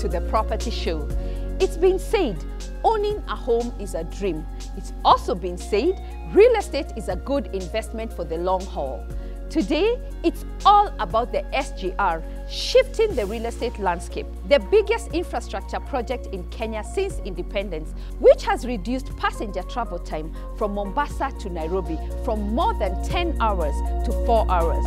to the Property Show. It's been said, owning a home is a dream. It's also been said, real estate is a good investment for the long haul. Today, it's all about the SGR, shifting the real estate landscape, the biggest infrastructure project in Kenya since independence, which has reduced passenger travel time from Mombasa to Nairobi from more than 10 hours to 4 hours.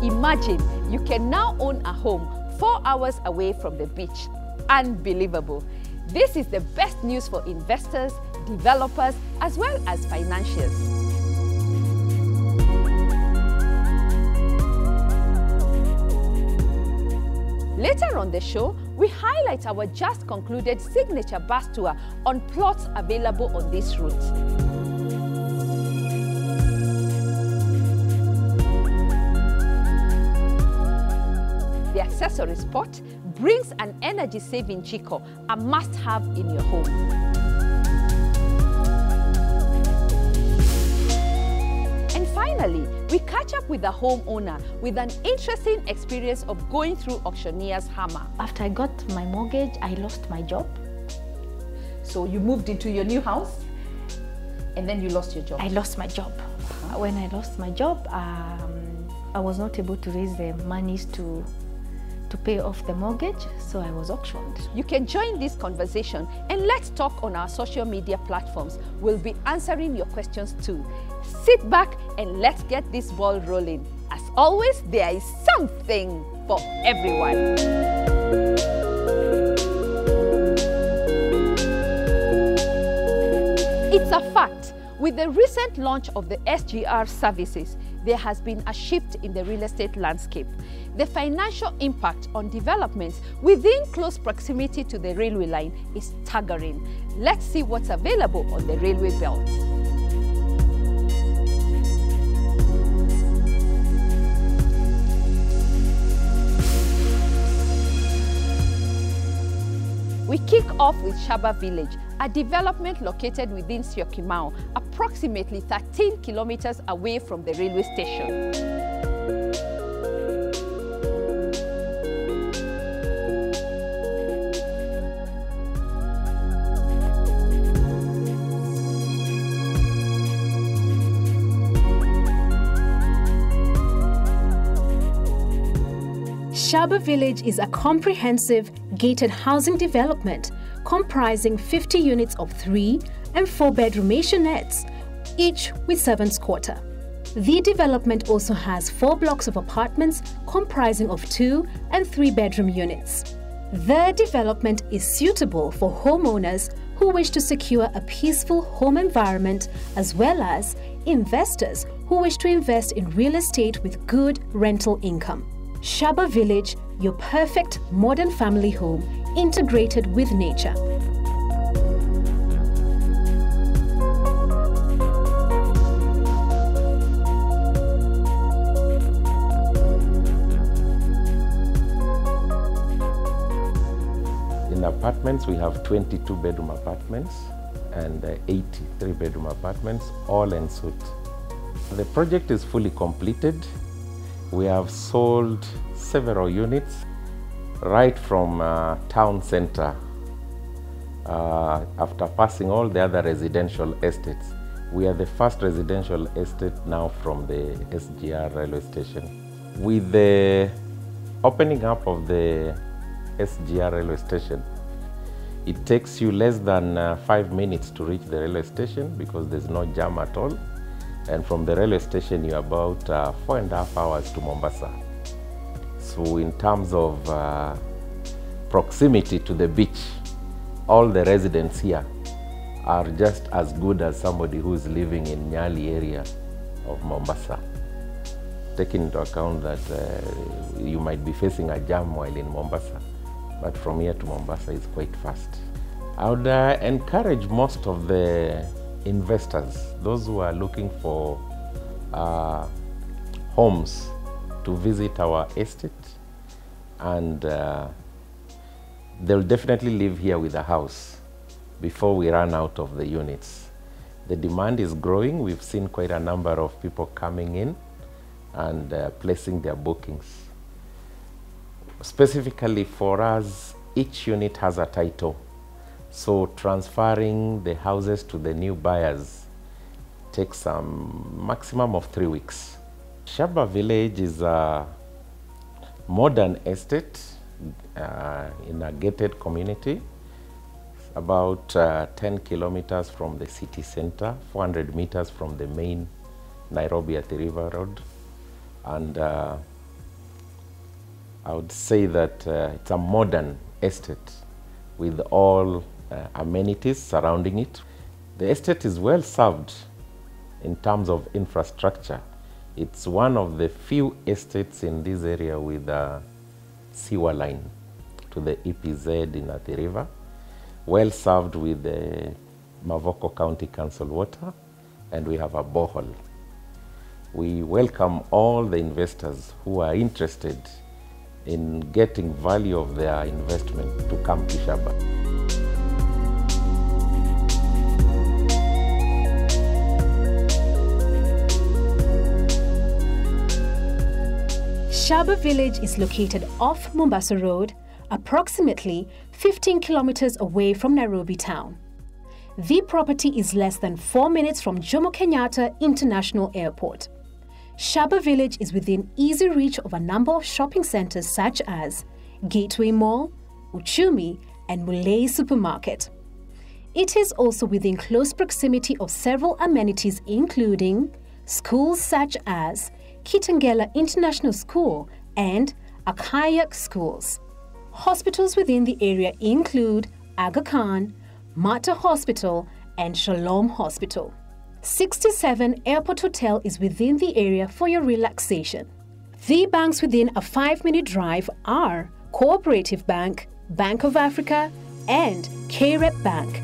Imagine you can now own a home 4 hours away from the beach. Unbelievable. This is the best news for investors, developers, as well as financiers. Later on the show, we highlight our just concluded signature bus tour on plots available on this route. The accessory spot brings an energy-saving Chico, a must-have in your home. And finally, we catch up with a homeowner with an interesting experience of going through auctioneer's hammer. After I got my mortgage, I lost my job. So you moved into your new house and then you lost your job? I lost my job. When I lost my job, I was not able to raise the monies to pay off the mortgage, so I was auctioned. You can join this conversation and let's talk on our social media platforms. We'll be answering your questions too. Sit back and let's get this ball rolling. As always, there is something for everyone. It's a fact. With the recent launch of the SGR services, there has been a shift in the real estate landscape. The financial impact on developments within close proximity to the railway line is staggering. Let's see what's available on the railway belt. We kick off with Shaba Village, a development located within Syokimau, approximately 13 kilometers away from the railway station. Shaba Village is a comprehensive gated housing development comprising 50 units of 3 and 4-bedroom maisonets, each with servants' quarter. The development also has 4 blocks of apartments comprising of 2 and 3-bedroom units. The development is suitable for homeowners who wish to secure a peaceful home environment, as well as investors who wish to invest in real estate with good rental income. Shaba Village, your perfect modern family home integrated with nature. In apartments, we have 22 bedroom apartments and 80 3-bedroom apartments, all en suite. The project is fully completed. We have sold several units right from town center after passing all the other residential estates. We are the first residential estate now from the SGR railway station. With the opening up of the SGR railway station, it takes you less than 5 minutes to reach the railway station because there's no jam at all. And from the railway station, you're about 4.5 hours to Mombasa. So in terms of proximity to the beach, all the residents here are just as good as somebody who's living in Nyali area of Mombasa. Taking into account that you might be facing a jam while in Mombasa, but from here to Mombasa is quite fast. I would encourage most of the investors, those who are looking for homes, to visit our estate, and they'll definitely live here with a house before we run out of the units. The demand is growing. We've seen quite a number of people coming in and placing their bookings. Specifically for us, each unit has a title. So transferring the houses to the new buyers takes a maximum of 3 weeks. Shaba Village is a modern estate in a gated community, about 10 kilometers from the city center, 400 meters from the main Nairobi Athi River Road. And I would say that it's a modern estate with all amenities surrounding it. The estate is well served in terms of infrastructure. It's one of the few estates in this area with a sewer line to the EPZ in Athi River, well served with the Mavoko County Council water, and we have a borehole. We welcome all the investors who are interested in getting value of their investment to come to Shaba. Shaba Village is located off Mombasa Road, approximately 15 kilometers away from Nairobi town. The property is less than 4 minutes from Jomo Kenyatta International Airport. Shaba Village is within easy reach of a number of shopping centers such as Gateway Mall, Uchumi, and Mulei Supermarket. It is also within close proximity of several amenities including schools such as Kitengela International School and Akayak Schools. Hospitals within the area include Aga Khan, Mata Hospital, and Shalom Hospital. 67 Airport Hotel is within the area for your relaxation. The banks within a 5-minute drive are Cooperative Bank, Bank of Africa, and KREP Bank.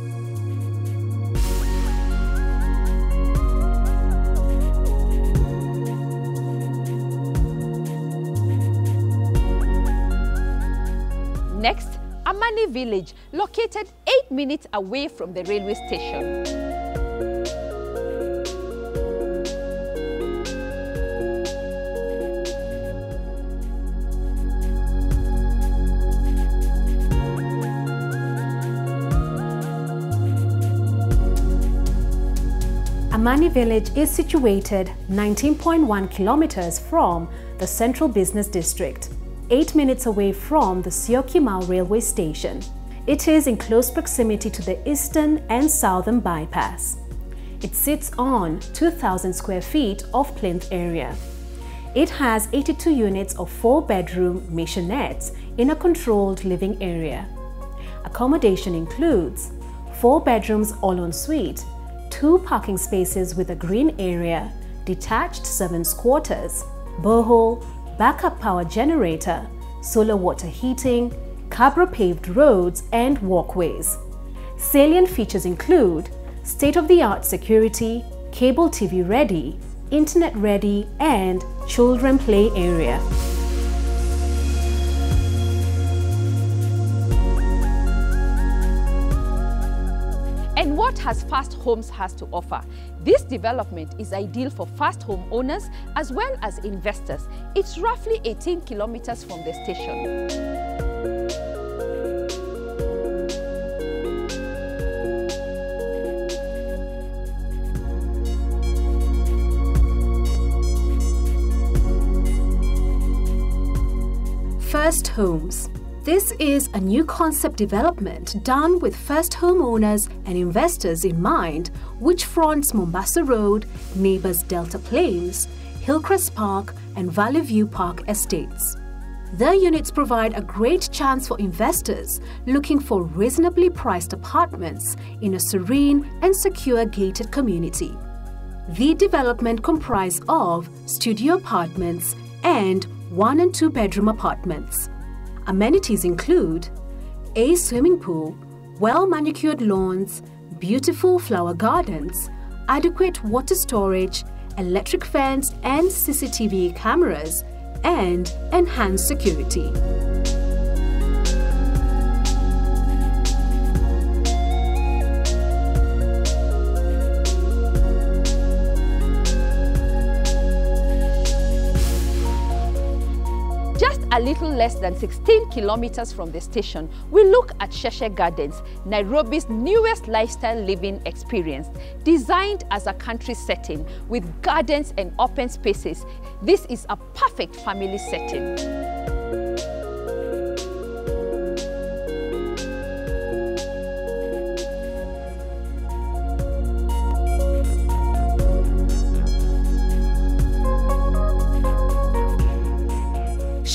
Next, Amani Village, located 8 minutes away from the railway station. Amani Village is situated 19.1 kilometers from the Central Business District, 8 minutes away from the Syokimau railway station. It is in close proximity to the Eastern and Southern bypass. It sits on 2,000 square feet of plinth area. It has 82 units of 4-bedroom maishonettes in a controlled living area. Accommodation includes 4 bedrooms all-en-suite, 2 parking spaces with a green area, detached servants' quarters, borehole, backup power generator, solar water heating, Cabra paved roads and walkways. Salient features include state-of-the-art security, cable TV ready, internet ready, and children play area. And what has Fast Homes has to offer? This development is ideal for first home owners as well as investors. It's roughly 18 kilometers from the station. First Homes. This is a new concept development done with first homeowners and investors in mind, which fronts Mombasa Road, neighbors Delta Plains, Hillcrest Park, and Valley View Park estates. The units provide a great chance for investors looking for reasonably priced apartments in a serene and secure gated community. The development comprises of studio apartments and 1- and 2-bedroom apartments. Amenities include a swimming pool, well-manicured lawns, beautiful flower gardens, adequate water storage, electric fence and CCTV cameras, and enhanced security. a little less than 16 kilometers from the station, we look at SGR Gardens, Nairobi's newest lifestyle living experience. Designed as a country setting with gardens and open spaces, this is a perfect family setting.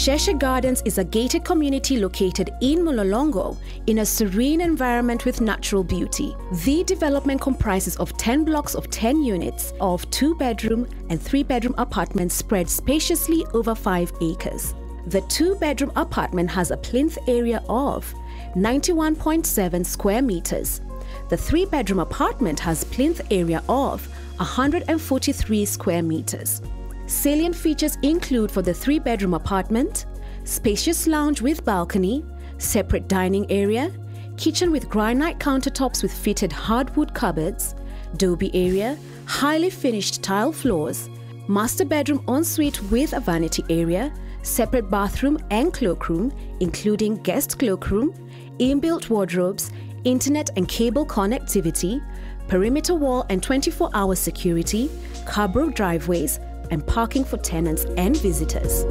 SGR Gardens is a gated community located in Mlolongo in a serene environment with natural beauty. The development comprises of 10 blocks of 10 units of 2-bedroom and 3-bedroom apartments spread spaciously over 5 acres. The 2-bedroom apartment has a plinth area of 91.7 square meters. The 3-bedroom apartment has plinth area of 143 square meters. Salient features include for the 3-bedroom apartment, spacious lounge with balcony, separate dining area, kitchen with granite countertops with fitted hardwood cupboards, dobe area, highly finished tile floors, master bedroom ensuite with a vanity area, separate bathroom and cloakroom, including guest cloakroom, inbuilt wardrobes, internet and cable connectivity, perimeter wall and 24-hour security, carport driveways, and parking for tenants and visitors.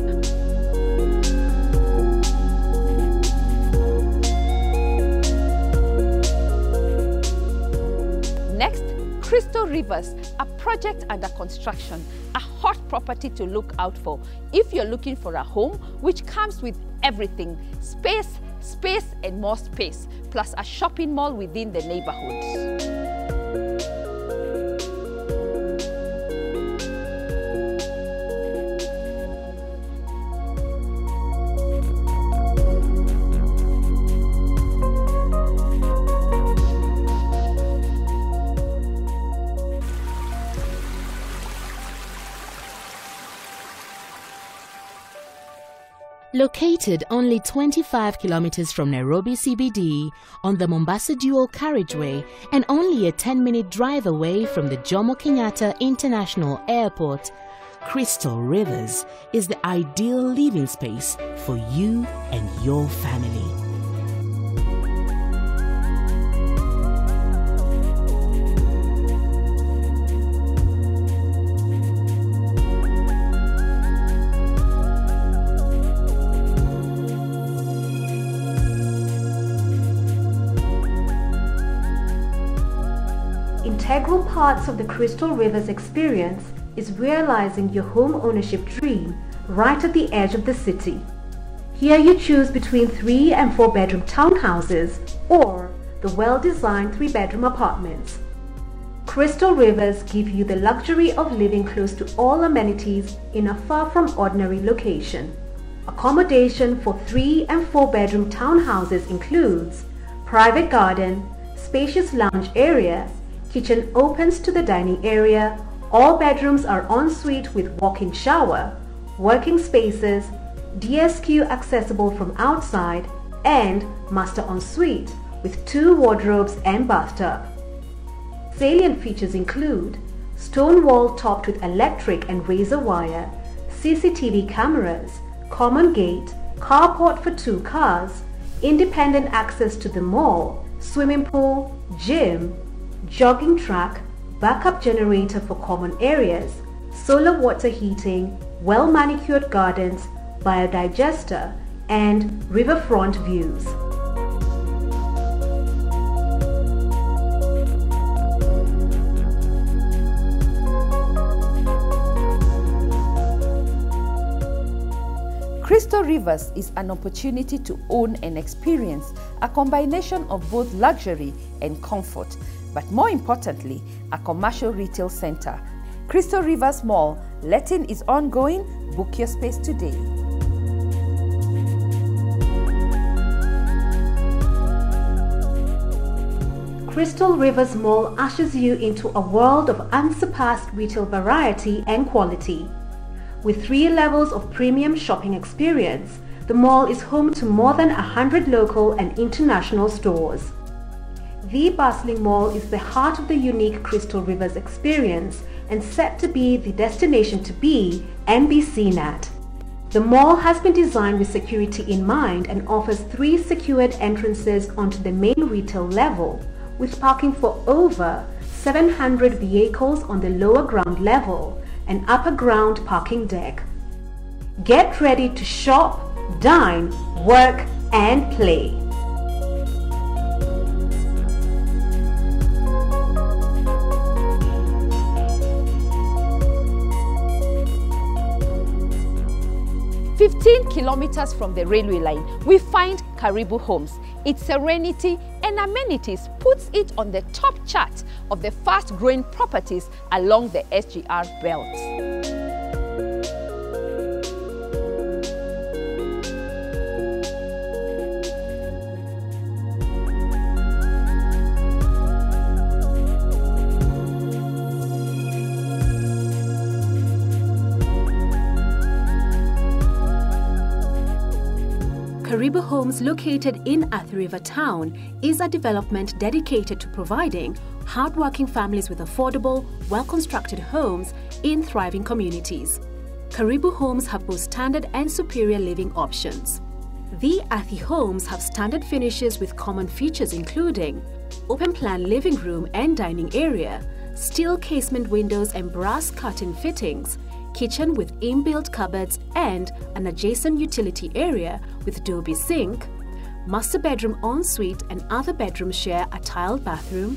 Next, Crystal Rivers, a project under construction, a hot property to look out for if you're looking for a home which comes with everything: space, and more space, plus a shopping mall within the neighborhood. Located only 25 kilometers from Nairobi CBD on the Mombasa Dual Carriageway and only a 10-minute drive away from the Jomo Kenyatta International Airport, Crystal Rivers is the ideal living space for you and your family. Integral parts of the Crystal Rivers experience is realizing your home ownership dream right at the edge of the city. Here you choose between 3 and 4 bedroom townhouses or the well-designed 3-bedroom apartments. Crystal Rivers give you the luxury of living close to all amenities in a far from ordinary location. Accommodation for 3 and 4 bedroom townhouses includes private garden, spacious lounge area, kitchen opens to the dining area, all bedrooms are ensuite with walk-in shower, working spaces, DSQ accessible from outside, and master ensuite with 2 wardrobes and bathtub. Salient features include stone wall topped with electric and razor wire, CCTV cameras, common gate, carport for 2 cars, independent access to the mall, swimming pool, gym, jogging track, backup generator for common areas, solar water heating, well-manicured gardens, biodigester, and riverfront views. Crystal Rivers is an opportunity to own and experience a combination of both luxury and comfort, but more importantly, a commercial retail center. Crystal Rivers Mall, letting is ongoing. Book your space today. Crystal Rivers Mall ushers you into a world of unsurpassed retail variety and quality. With 3 levels of premium shopping experience, the mall is home to more than 100 local and international stores. The bustling mall is the heart of the unique Crystal Rivers experience and set to be the destination to be and be seen at. The mall has been designed with security in mind and offers 3 secured entrances onto the main retail level, with parking for over 700 vehicles on the lower ground level and upper ground parking deck. Get ready to shop, dine, work and play. Kilometers from the railway line, we find Karibu Homes. Its serenity and amenities puts it on the top chart of the fast-growing properties along the SGR belt. Karibu Homes, located in Athi River Town, is a development dedicated to providing hardworking families with affordable, well-constructed homes in thriving communities. Karibu Homes have both standard and superior living options. The Athi homes have standard finishes with common features including open-plan living room and dining area, steel casement windows and brass curtain fittings, kitchen with inbuilt cupboards and an adjacent utility area with adobe sink, master bedroom ensuite and other bedrooms share a tiled bathroom,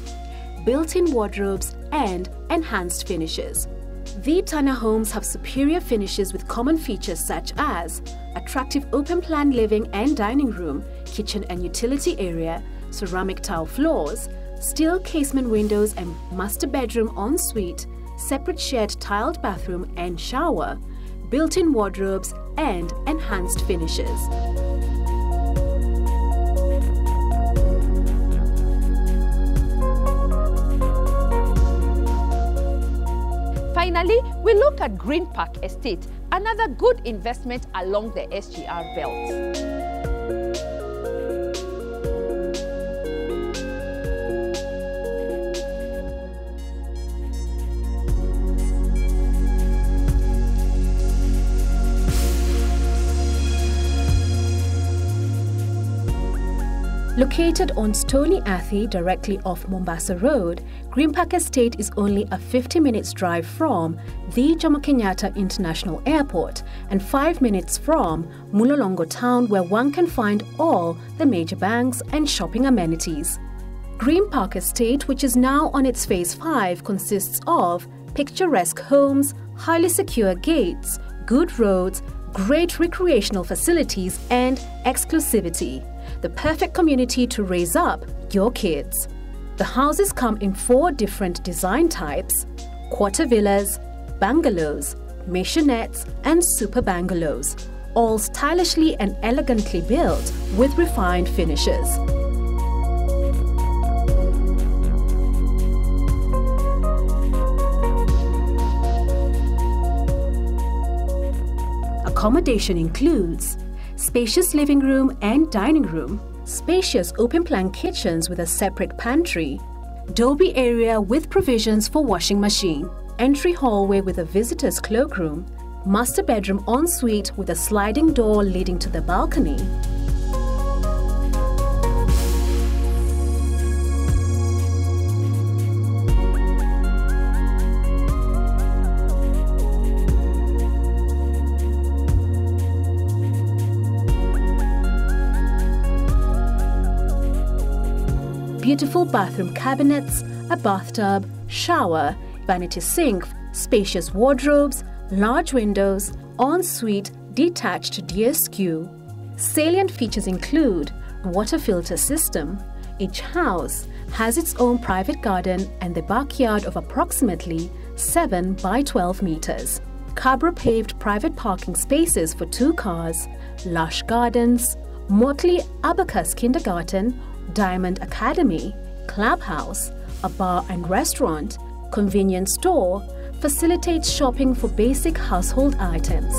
built-in wardrobes and enhanced finishes. The Tana homes have superior finishes with common features such as attractive open-plan living and dining room, kitchen and utility area, ceramic tile floors, steel casement windows and master bedroom ensuite, separate shared tiled bathroom and shower, built-in wardrobes and enhanced finishes. Finally, we look at Green Park Estate, another good investment along the SGR belt. Located on Stony Athi, directly off Mombasa Road, Green Park Estate is only a 50 minutes drive from the Jomo Kenyatta International Airport and 5 minutes from Mulolongo town, where one can find all the major banks and shopping amenities. Green Park Estate, which is now on its phase 5, consists of picturesque homes, highly secure gates, good roads, great recreational facilities and exclusivity. The perfect community to raise up your kids. The houses come in 4 different design types: quarter villas, bungalows, maisonettes and super bungalows, all stylishly and elegantly built with refined finishes. Accommodation includes spacious living room and dining room, spacious open-plan kitchens with a separate pantry, doby area with provisions for washing machine, entry hallway with a visitor's cloakroom, master bedroom ensuite with a sliding door leading to the balcony, beautiful bathroom cabinets, a bathtub, shower, vanity sink, spacious wardrobes, large windows, ensuite, detached DSQ. Salient features include water filter system. Each house has its own private garden and the backyard of approximately 7 by 12 meters. Cabro paved private parking spaces for 2 cars, lush gardens, Motley Abacus Kindergarten, Diamond Academy, clubhouse, a bar and restaurant, convenience store, facilitates shopping for basic household items.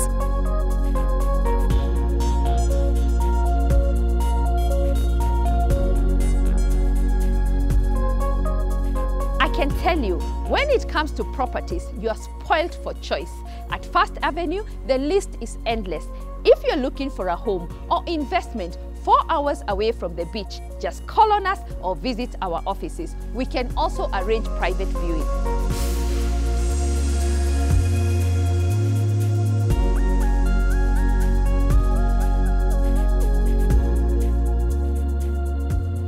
I can tell you, When it comes to properties, you are spoiled for choice. At First Avenue, the list is endless. If you're looking for a home or investment 4 hours away from the beach, just call on us or visit our offices. We can also arrange private viewing.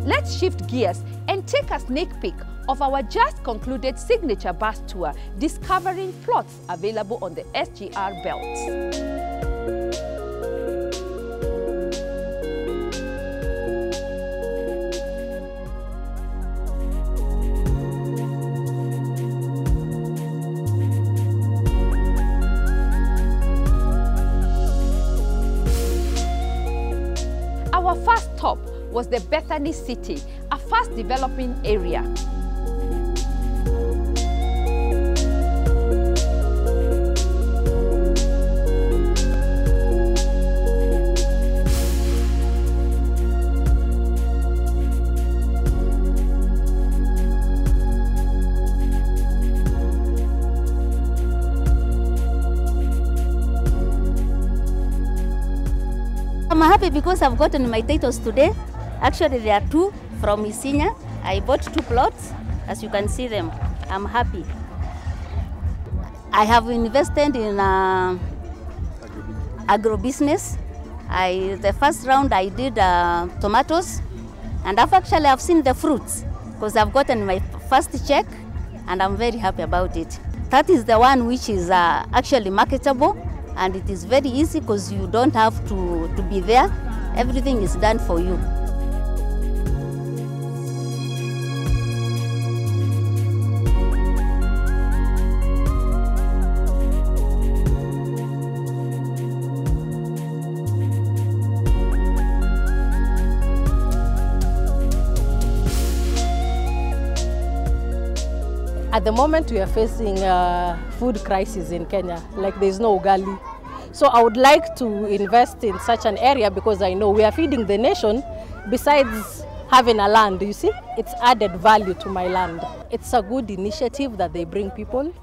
Let's shift gears and take a sneak peek of our just concluded signature bus tour, discovering plots available on the SGR belt. Our first stop was the Bethany City, a fast developing area. I'm happy because I've gotten my titles today. Actually, there are 2 from Isinya. I bought 2 plots. As you can see them, I'm happy. I have invested in agribusiness. The first round I did tomatoes, and I've seen the fruits because I've gotten my first check, and I'm very happy about it. That is the one which is actually marketable. And it is very easy because you don't have to be there. Everything is done for you. At the moment, we are facing a food crisis in Kenya, like there's no ugali. So I would like to invest in such an area because I know we are feeding the nation besides having a land, you see. It's added value to my land. It's a good initiative that they bring people.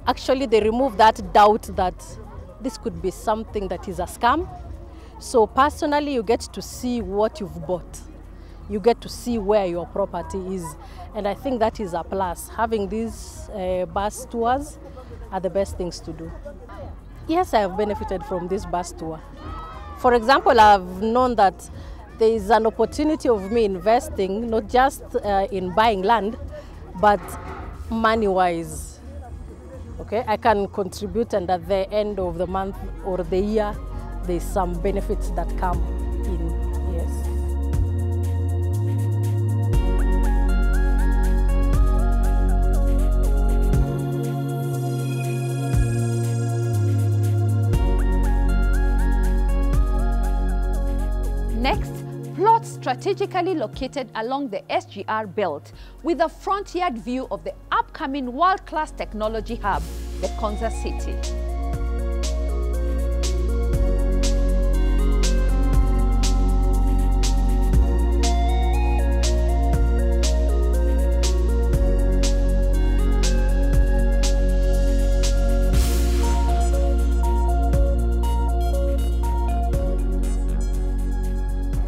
Actually, they remove that doubt that this could be something that is a scam. So personally, you get to see what you've bought. You get to see where your property is. And I think that is a plus. Having these bus tours are the best things to do. Yes, I have benefited from this bus tour. For example, I've known that there is an opportunity of me investing, not just in buying land, but money-wise. Okay, I can contribute, and at the end of the month or the year, there's some benefits that come in. Yes. Next, plots strategically located along the SGR belt with a front-yard view of the upcoming world-class technology hub, the Konza City.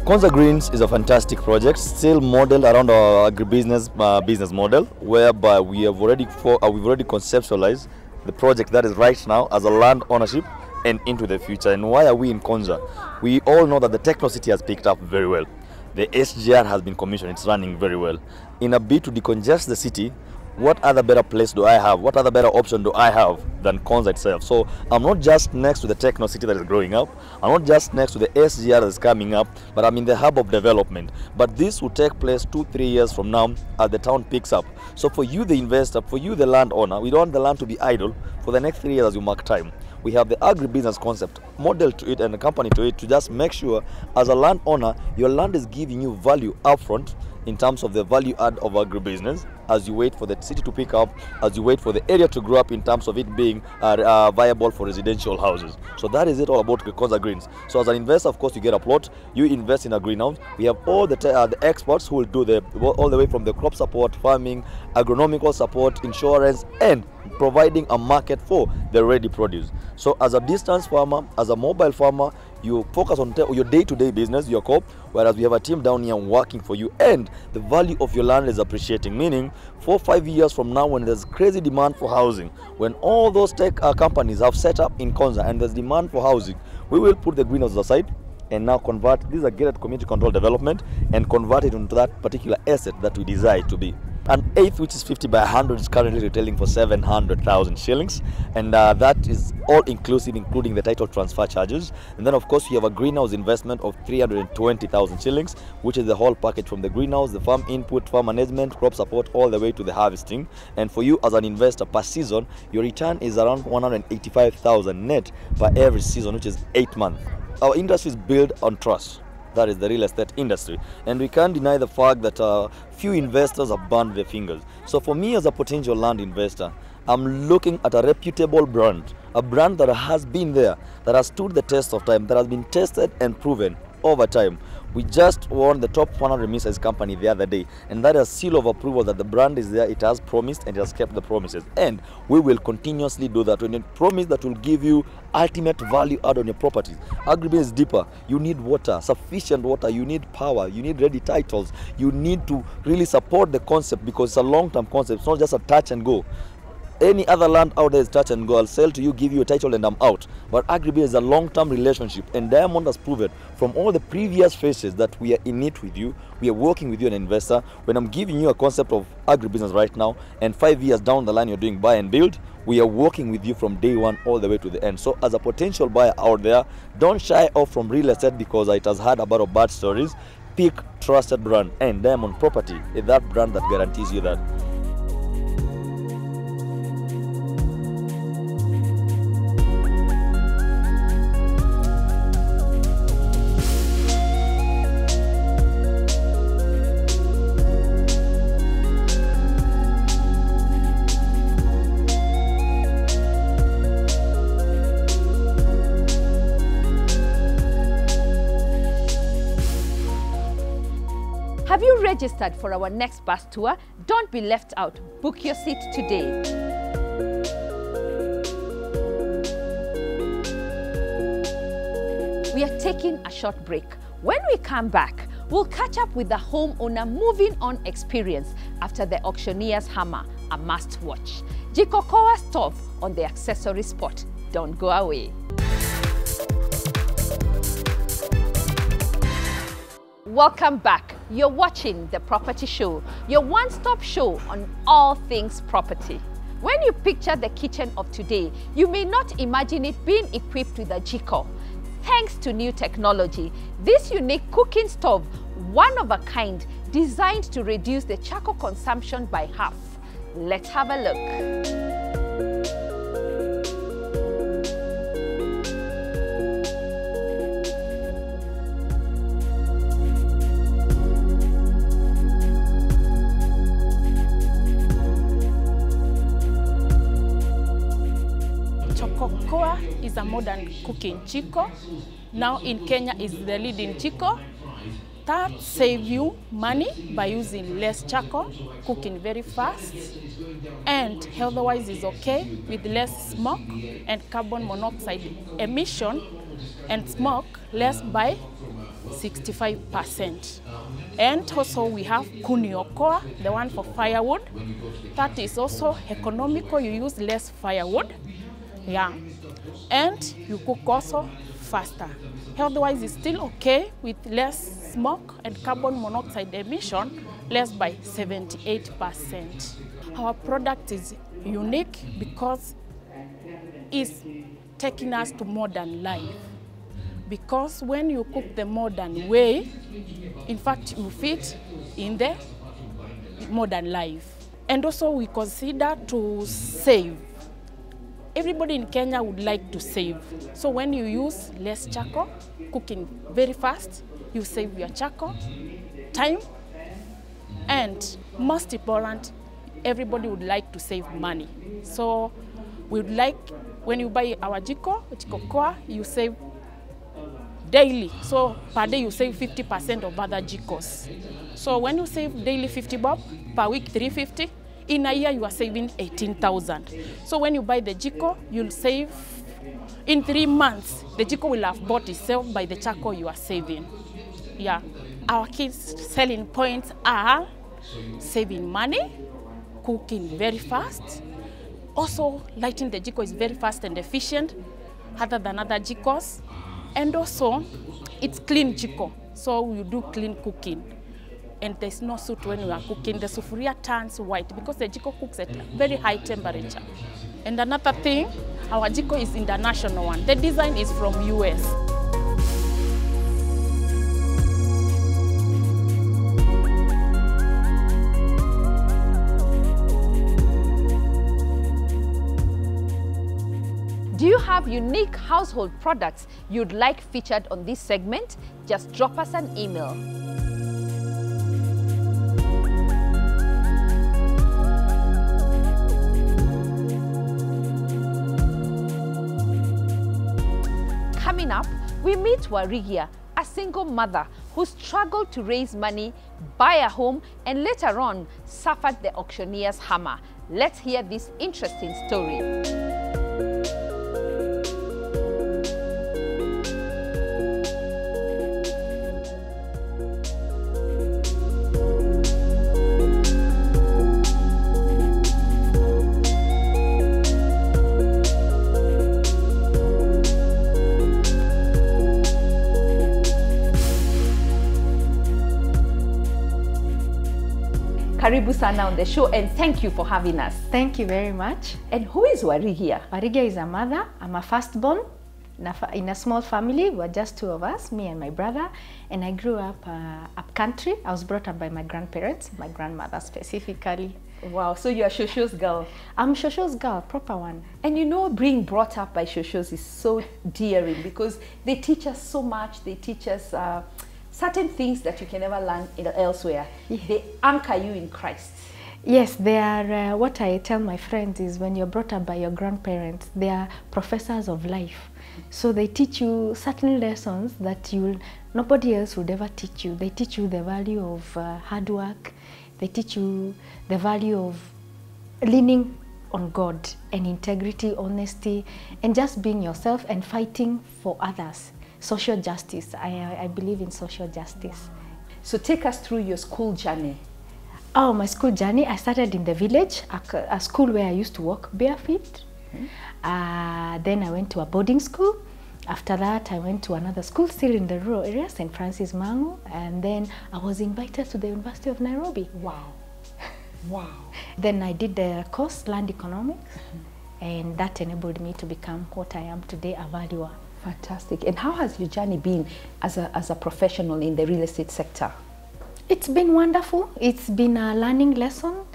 Konza Greens is a fantastic project, still modeled around our agribusiness business model, whereby we've already conceptualized the project that is right now as a land ownership and into the future. And why are we in Konza? We all know that the Techno City has picked up very well. The SGR has been commissioned, it's running very well. In a bid to decongest the city, what other better place do I have? What other better option do I have than Konza itself? So I'm not just next to the Techno City that is growing up. I'm not just next to the SGR that is coming up, but I'm in the hub of development. But this will take place 2-3 years from now as the town picks up. So for you, the investor, for you, the landowner, we don't want the land to be idle for the next 3 years as you mark time. We have the agribusiness concept modeled to it and accompanied to it to just make sure as a landowner, your land is giving you value upfront in terms of the value add of agribusiness, as you wait for the city to pick up, as you wait for the area to grow up in terms of it being viable for residential houses. So that is it all about Konza Greens. So as an investor, of course, you get a plot, you invest in a greenhouse. We have all the experts who will do all the way from the crop support, farming, agronomical support, insurance, and providing a market for the ready produce. So as a distance farmer, as a mobile farmer, you focus on your day-to-day business, your crop, whereas we have a team down here working for you, and the value of your land is appreciating, meaning 4 or 5 years from now, when there's crazy demand for housing, when all those tech companies have set up in Konza and there's demand for housing, we will put the greenhouses aside and now convert, this is a gated community control development, and convert it into that particular asset that we desire to be. An eighth, which is 50 by 100, is currently retailing for 700,000 shillings, and that is all inclusive, including the title transfer charges. And then, of course, you have a greenhouse investment of 320,000 shillings, which is the whole package from the greenhouse, the farm input, farm management, crop support, all the way to the harvesting. And for you as an investor per season, your return is around 185,000 net per every season, which is 8 months. Our industry is built on trust. That is the real estate industry, and we can't deny the fact that few investors have burned their fingers. So for me as a potential land investor, I'm looking at a reputable brand, a brand that has been there, that has stood the test of time, that has been tested and proven over time. We just won the top 100 mid-sized company the other day, and that is a seal of approval that the brand is there, it has promised, and it has kept the promises. And we will continuously do that. When you promise that will give you ultimate value add on your properties. Agribusiness is deeper. You need water, sufficient water, you need power, you need ready titles, you need to really support the concept, because it's a long-term concept. It's not just a touch and go. Any other land out there is touch and go. I'll sell to you, give you a title, and I'm out. But agribusiness is a long-term relationship, and Diamond has proven from all the previous phases that we are in it with you. We are working with you, an investor. When I'm giving you a concept of agribusiness right now, and 5 years down the line you're doing buy and build, we are working with you from day one all the way to the end. So as a potential buyer out there, don't shy off from real estate because it has had a lot of bad stories. Pick trusted brand, and Diamond Property is that brand that guarantees you that. Have you registered for our next bus tour? Don't be left out. Book your seat today. We are taking a short break. When we come back, we'll catch up with the homeowner moving on experience after the auctioneer's hammer, a must watch. Jikokoa stove on the accessory spot. Don't go away. Welcome back. You're watching The Property Show, your one-stop show on all things property. When you picture the kitchen of today, you may not imagine it being equipped with a jiko. Thanks to new technology, this unique cooking stove, one of a kind, designed to reduce the charcoal consumption by half. Let's have a look. Chokokoa is a modern cooking jiko. Now in Kenya is the leading jiko. That saves you money by using less charcoal, cooking very fast, and health-wise is okay with less smoke and carbon monoxide emission, and smoke less by 65%. And also we have kuniokoa, the one for firewood. That is also economical, you use less firewood. Yeah, and you cook also faster. Health-wise is still okay with less smoke and carbon monoxide emission, less by 78%. Our product is unique because it's taking us to modern life. Because when you cook the modern way, in fact, you fit in the modern life. And also we consider to save. Everybody in Kenya would like to save. So when you use less charcoal, cooking very fast, you save your charcoal, time, And most important, everybody would like to save money. So we would like, when you buy our jiko koa, you save daily. So per day you save 50% of other jikos. So when you save daily 50 bob, per week 350, in a year you are saving 18,000. So when you buy the jiko, you'll save, in 3 months, the jiko will have bought itself by the charcoal you are saving. Yeah. Our kids' selling points are saving money, cooking very fast. Also, lighting the jiko is very fast and efficient, other than other jikos. And also, it's clean jiko, so you do clean cooking. And there's no soot when you are cooking. The sufuria turns white because the jiko cooks at a very high temperature. And another thing, our jiko is international one. The design is from US. Do you have unique household products you'd like featured on this segment? Just drop us an email. Coming up, we meet Warigia, a single mother who struggled to raise money, buy a home, and later on suffered the auctioneer's hammer. Let's hear this interesting story. Karibu sana on the show, and thank you for having us. Thank you very much. And who is Warigia? Warigia is a mother. I'm a firstborn in a small family. We're just two of us, me and my brother. And I grew up up country. I was brought up by my grandparents, my grandmother specifically. Wow, so you're Shosho's girl. I'm Shosho's girl, proper one. And you know, being brought up by Shoshos is so dearing because they teach us so much. They teach us certain things that you can never learn elsewhere. Yeah. They anchor you in Christ. Yes, they are, what I tell my friends is when you're brought up by your grandparents, they are professors of life. So they teach you certain lessons that nobody else would ever teach you. They teach you the value of hard work. They teach you the value of leaning on God and integrity, honesty, and just being yourself and fighting for others. Social justice. I believe in social justice. So take us through your school journey. Oh, my school journey, I started in the village, a school where I used to walk barefoot. Then I went to a boarding school. After that, I went to another school, still in the rural area, St. Francis Mangu. And then I was invited to the University of Nairobi. Wow. Wow. Then I did the course, Land Economics, and that enabled me to become what I am today, a valuer. Fantastic. And how has your journey been as a professional in the real estate sector? It's been wonderful. It's been a learning lesson.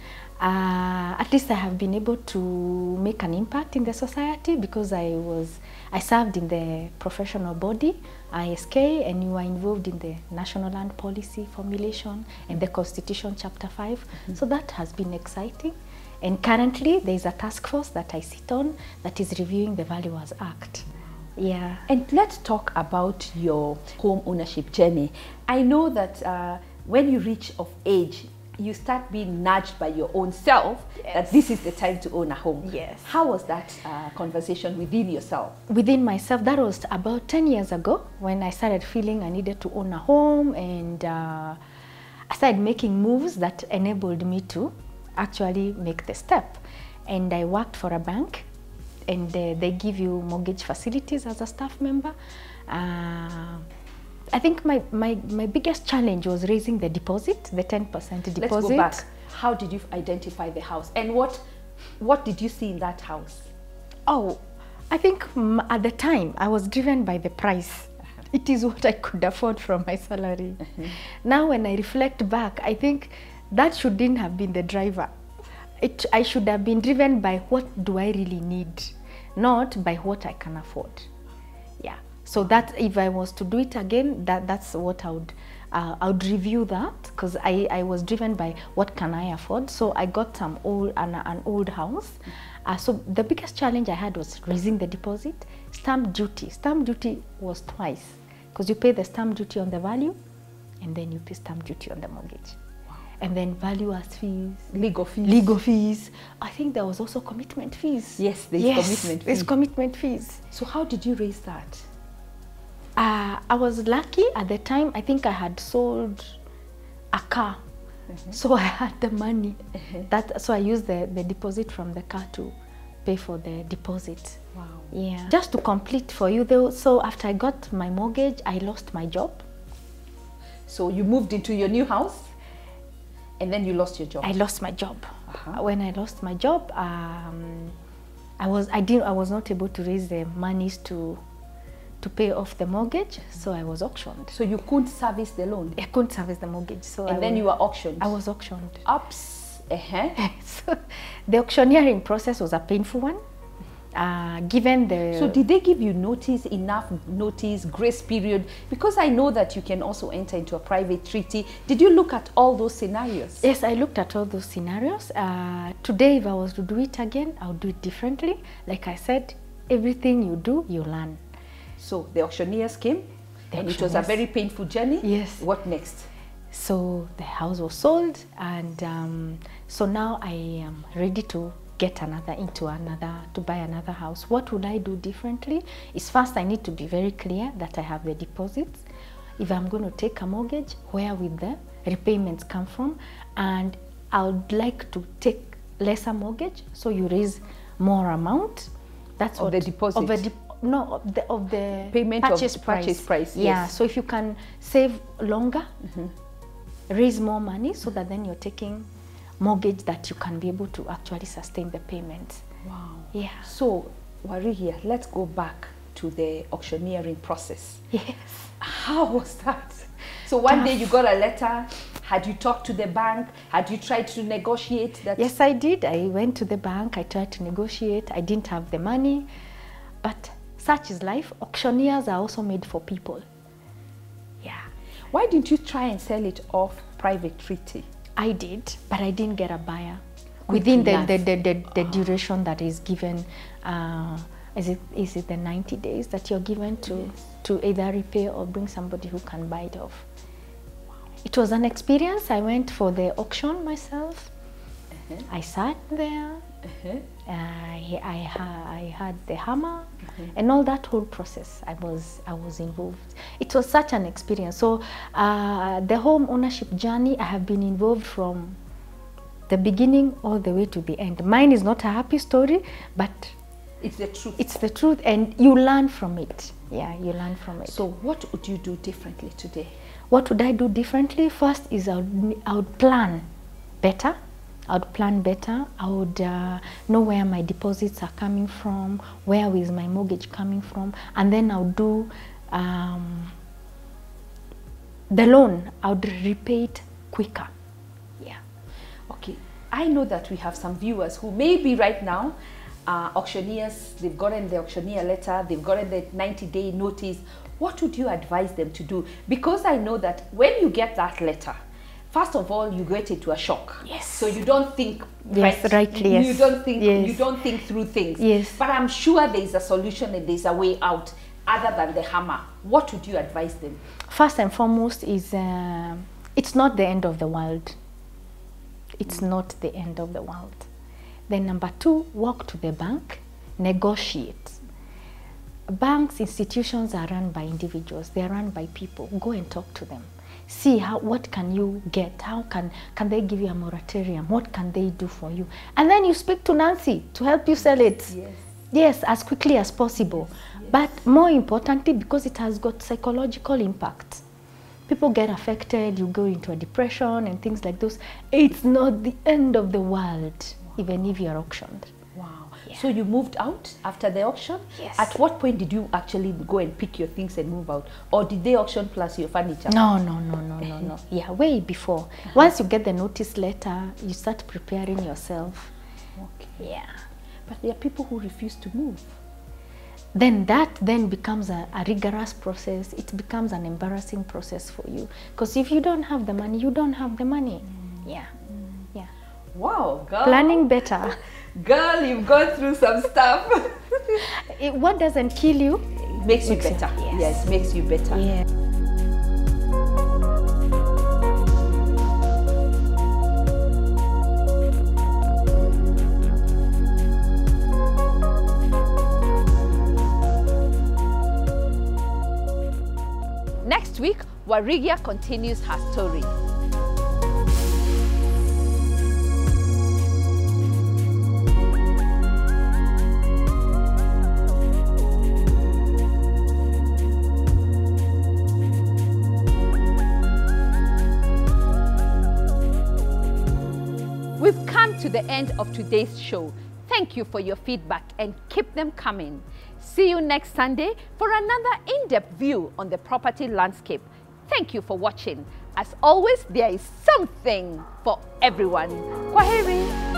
At least I have been able to make an impact in the society because I served in the professional body, ISK, and you were involved in the National Land Policy formulation and the Constitution Chapter 5. So that has been exciting. And currently there is a task force that I sit on that is reviewing the Valuers Act. Yeah. And let's talk about your home ownership journey. I know that when you reach of age, you start being nudged by your own self that this is the time to own a home. Yes. How was that conversation within yourself? Within myself, that was about 10 years ago when I started feeling I needed to own a home, and I started making moves that enabled me to actually make the step. And I worked for a bank, and they give you mortgage facilities as a staff member. I think my biggest challenge was raising the deposit, the 10% deposit. Let's go back. How did you identify the house, and what did you see in that house? Oh, I think at the time I was driven by the price. It is what I could afford from my salary. Now when I reflect back, I think that shouldn't have been the driver. I should have been driven by what do I really need, not by what I can afford. Yeah. So that if I was to do it again, that's what I would I would review that because I was driven by what can I afford. So I got an old house. So the biggest challenge I had was raising the deposit. Stamp duty. Stamp duty was twice because you pay the stamp duty on the value and then you pay stamp duty on the mortgage. Wow. And then valuer's fees. Legal fees. Legal fees. I think there was also commitment fees. Yes, there's commitment fees. There's commitment fees. So how did you raise that? I was lucky at the time. I think I had sold a car, so I had the money. So I used the deposit from the car to pay for the deposit. Wow. Yeah. Just to complete for you though, so after I got my mortgage, I lost my job. So you moved into your new house, and then you lost your job. I lost my job. When I lost my job, I was not able to raise the monies to pay off the mortgage, so I was auctioned. So you couldn't service the loan? I couldn't service the mortgage. So then you were auctioned? I was auctioned. Ups. So the auctioneering process was a painful one. Given the... So did they give you enough notice, grace period? Because I know that you can also enter into a private treaty. Did you look at all those scenarios? Yes, I looked at all those scenarios. Today, if I was to do it again, I would do it differently. Like I said, everything you do, you learn. So the auctioneers came, and it was a very painful journey. Yes. What next? So the house was sold, and so now I am ready to get to buy another house. What would I do differently? Is first I need to be very clear that I have the deposits. If I'm going to take a mortgage, where will the repayments come from? And I would like to take lesser mortgage, so you raise more amount. That's of the deposit. Of the payment purchase price. Yeah, so if you can save longer, raise more money, so that then you're taking mortgage that you can be able to actually sustain the payments. Wow. Yeah. So, Warigia, let's go back to the auctioneering process. Yes. How was that? So one day you got a letter. Had you talked to the bank? Had you tried to negotiate that? Yes, I did. I went to the bank. I tried to negotiate. I didn't have the money, but such is life. Auctioneers are also made for people. Yeah. Why didn't you try and sell it off private treaty? I did, but I didn't get a buyer within the duration that is given. Is it the 90 days that you're given to either repay or bring somebody who can buy it off? Wow. It was an experience. I went for the auction myself. I sat there. I had the hammer and all that whole process. I was involved. It was such an experience. So the home ownership journey, I have been involved from the beginning all the way to the end. Mine is not a happy story, but it's the truth. It's the truth, and you learn from it. Yeah, you learn from it. So what would you do differently today? What would I do differently? First is I would plan better. I would plan better. I would know where my deposits are coming from, where is my mortgage coming from, and then I would do the loan. I would repay it quicker. Yeah. Okay. I know that we have some viewers who maybe right now auctioneers, they've gotten the auctioneer letter, they've gotten the 90-day notice. What would you advise them to do? Because I know that when you get that letter, first of all, you get into a shock. Yes. So you don't think rightly. Yes. You don't think yes. You don't think through things. Yes. But I'm sure there is a solution and there's a way out other than the hammer. What would you advise them? First and foremost is it's not the end of the world. It's not the end of the world. Then number two, walk to the bank, negotiate. Banks, institutions are run by individuals. They are run by people. Go and talk to them. See what can you get? How can they give you a moratorium? What can they do for you? And then you speak to Nancy to help you sell it. Yes. Yes, as quickly as possible. Yes. But more importantly, because it has got psychological impact. People get affected, you go into a depression and things like those. It's not the end of the world, even if you're auctioned. Wow. Yeah. So you moved out after the auction? Yes. At what point did you actually go and pick your things and move out? Or did they auction plus your furniture? No. Yeah, way before. Once you get the notice letter, you start preparing yourself. Okay. Yeah. But there are people who refuse to move. then that then becomes a rigorous process. It becomes an embarrassing process for you. Because if you don't have the money, you don't have the money. Yeah. Yeah. Wow, girl. Planning better. Girl, you've gone through some stuff. What doesn't kill you makes you better. Yes, makes you better. Yeah. Next week, Warigia continues her story. We've come to the end of today's show. Thank you for your feedback and keep them coming. See you next Sunday for another in-depth view on the property landscape. Thank you for watching. As always, there is something for everyone. Kwaheri.